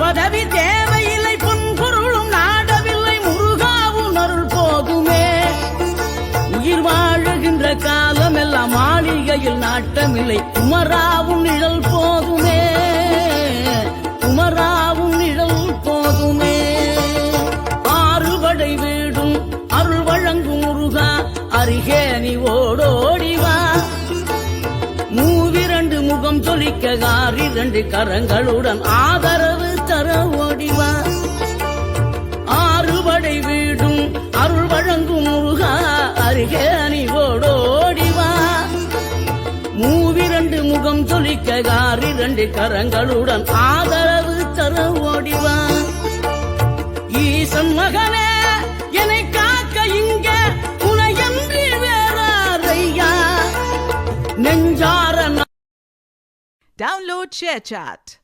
பதவி தேவையில்லை, பொன்பொருளும் நாடவில்லை, முருகாவும் அருள் போதுமே. உயிர் வாழுகின்ற காலமெல்லாம் மாளிகையில் நாட்டமில்லை, குமராவும் நிழல் போதுமே, குமராவும் நிழல் போதுமே. ஆறுபடை வீடும் அருள் வழங்கும் முருகா, அருகே நீ ஓடோடிவா. மூவிரண்டு முகம் சொலிக்க ஆறிரண்டு கரங்களுடன் ஆதரவு தர ஓடிவா. ஆறுபடை வீடும் அருள் வழங்கும் முருகா, அருகே நீ ஓடோடிவா. மூவிரண்டு முகம் சொலிக்க ஆறிரண்டு கரங்களுடன் ஆதரவு தர ஓடிவா. ஈசன் மகனே என்னை காக்க இங்க உனையன்றி வேறாரையா நெஞ்சார. Download ShareChat.